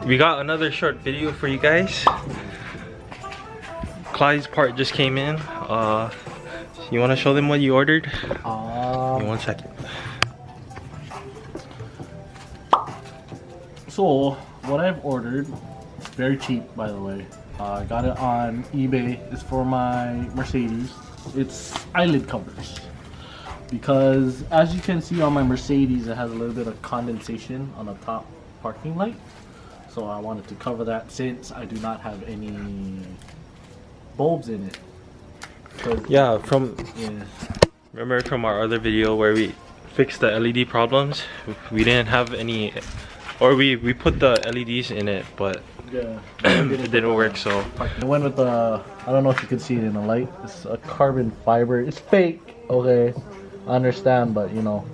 we got another short video for you guys. Clyde's part just came in. You want to show them what you ordered? Give me 1 second. So what I've ordered, very cheap by the way. I got it on eBay. It's for my Mercedes. It's eyelid covers. Because as you can see on my Mercedes, it has a little bit of condensation on the top parking light. So I wanted to cover that since I do not have any bulbs in it. Yeah, remember from our other video where we fixed the LED problems? We didn't have any, or we put the LEDs in it, but yeah, it didn't work. So I went with the, I don't know if you can see it in the light. It's a carbon fiber. It's fake, okay, I understand, but you know,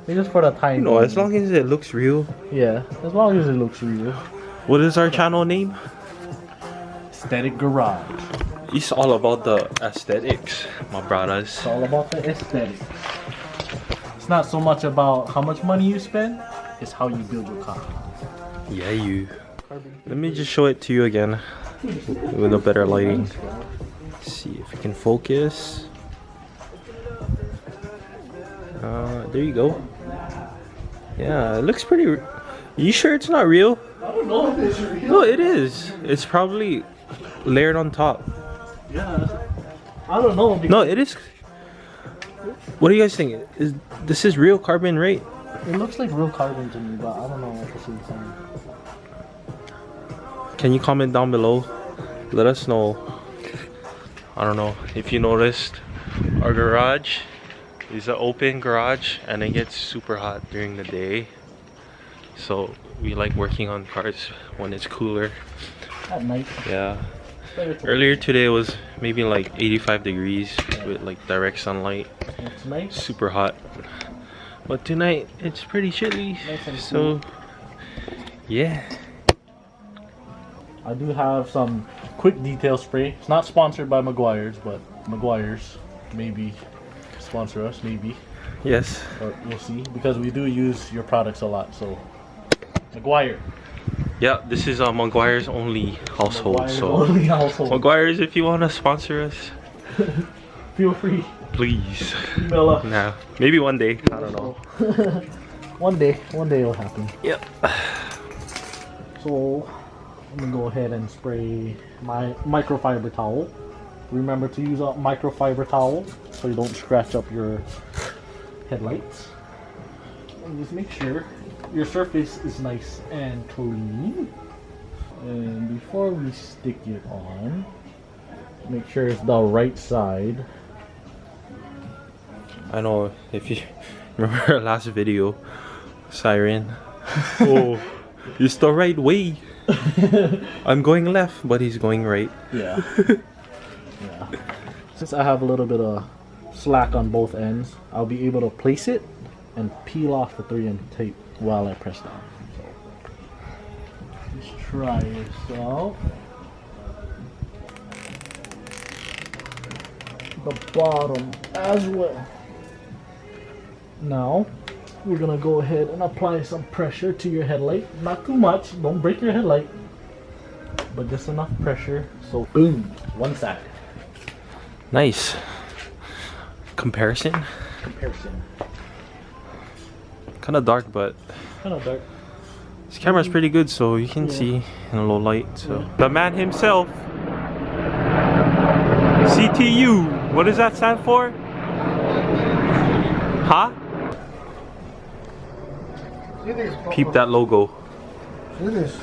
it's just for the time. No, as long as it looks real. Yeah, as long as it looks real. What is our channel name? Aesthetic Garage. It's all about the aesthetics, my brothers. It's all about the aesthetics. It's not so much about how much money you spend, it's how you build your car. Yeah, you. Let me just show it to you again with a better lighting. Let's see if we can focus. There you go. Yeah, it looks pretty. You sure it's not real? I don't know if it's real. No, it is. It's probably layered on top. Yeah, I don't know. No, it is. What do you guys think? This is real carbon, right? It looks like real carbon to me, but I don't know what this is saying. Can you comment down below? Let us know. I don't know if you noticed, our garage is an open garage and it gets super hot during the day. So we like working on cars when it's cooler. At night. Yeah. Earlier today was maybe like 85 degrees with like direct sunlight. It's nice. Super hot. But tonight it's pretty chilly. Nice and so yeah. I do have some quick detail spray. It's not sponsored by Meguiar's, but Meguiar's maybe sponsor us, maybe. Yes. Or we'll see, because we do use your products a lot. So Meguiar. Yeah, this is Meguiar's only household. Meguiar's so only household. Meguiar's, if you want to sponsor us, feel free. Please. Email us. Nah, maybe one day. I don't know. one day it'll happen. Yep. So I'm gonna go ahead and spray my microfiber towel. Remember to use a microfiber towel so you don't scratch up your headlights. And just make sure your surface is nice and clean. And before we stick it on, make sure it's the right side. I know if you remember our last video, Siren. Oh, it's the right way. I'm going left, but he's going right. Yeah. Yeah. Since I have a little bit of slack on both ends, I'll be able to place it and peel off the 3M tape while I press down. So, just try yourself. The bottom as well. Now, we're gonna go ahead and apply some pressure to your headlight. Not too much, don't break your headlight, but just enough pressure. So, boom, one side. Nice. Comparison? Comparison. Kind of dark, but Kind of dark. this camera's pretty good, so you can see in a low light. So the man himself, CTU. What does that stand for? Huh? Peep that logo. Look at this.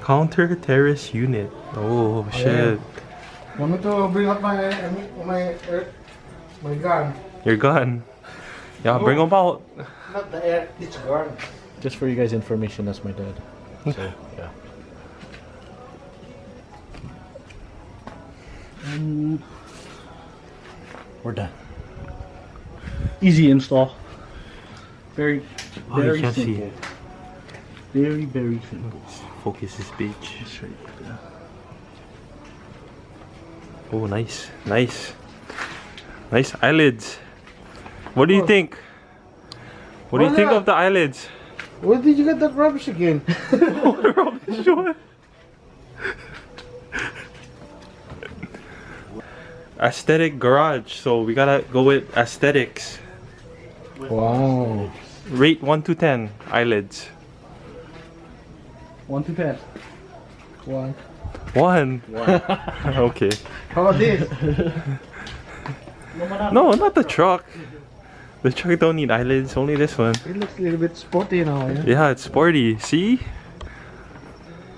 Counter terrorist unit. Oh shit. Want me to bring up my gun? Your gun. Yeah, bring them out. Not the air, it's gun. Just for you guys' information, that's my dad. So, yeah. And we're done. Easy install. Very, Oh, you very can't see simple. it. Very, very simple. Focus this bitch. Just right there. Oh, nice, nice, nice eyelids. What do you think? What do you think of the eyelids? Where did you get that rubbish again? What rubbish one? Aesthetic garage, so we gotta go with aesthetics. Wow. Rate 1 to 10 eyelids. 1 to 10. 1. 1. Okay. How about this? No, not the truck. The truck don't need eyelids, only this one. It looks a little bit sporty now, yeah? Yeah, it's sporty. See?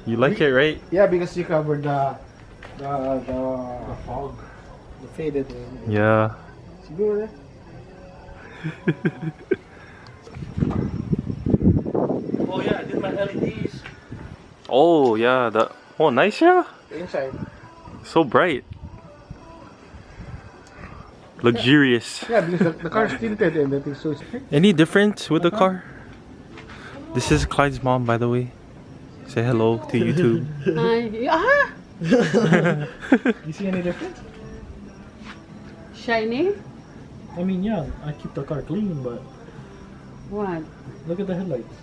You like it, right? Yeah, because you covered the fog. The faded one. Yeah. Siguro, Oh yeah, I did my LEDs. Oh, yeah. Oh, nice, yeah. inside. So bright. Luxurious. Yeah, because the car's tinted and that is so strict. Any difference with the car? This is Clyde's mom, by the way. Say hello to YouTube. Hi. Ah! You see any difference? Shiny? I mean, yeah, I keep the car clean, but What? look at the headlights.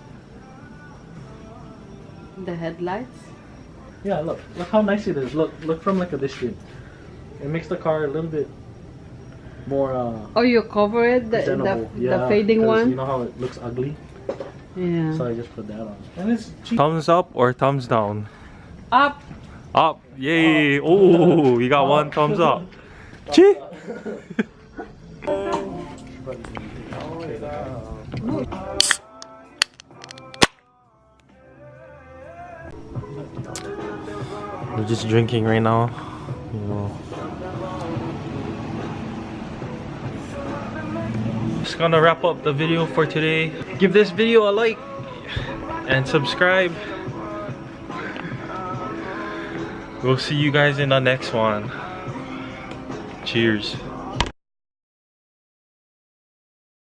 The headlights? Yeah, look how nice it is. Look from like a distance. It makes the car a little bit more Oh, you cover it? presentable. The fading 'cause one? You know how it looks ugly? Yeah. So I just put that on. And it's cheap. Thumbs up or thumbs down? Up! Up. Yay. Oh, you got one thumbs up. Chee. We're just drinking right now. You know. Just gonna wrap up the video for today. Give this video a like and subscribe. We'll see you guys in the next one. Cheers.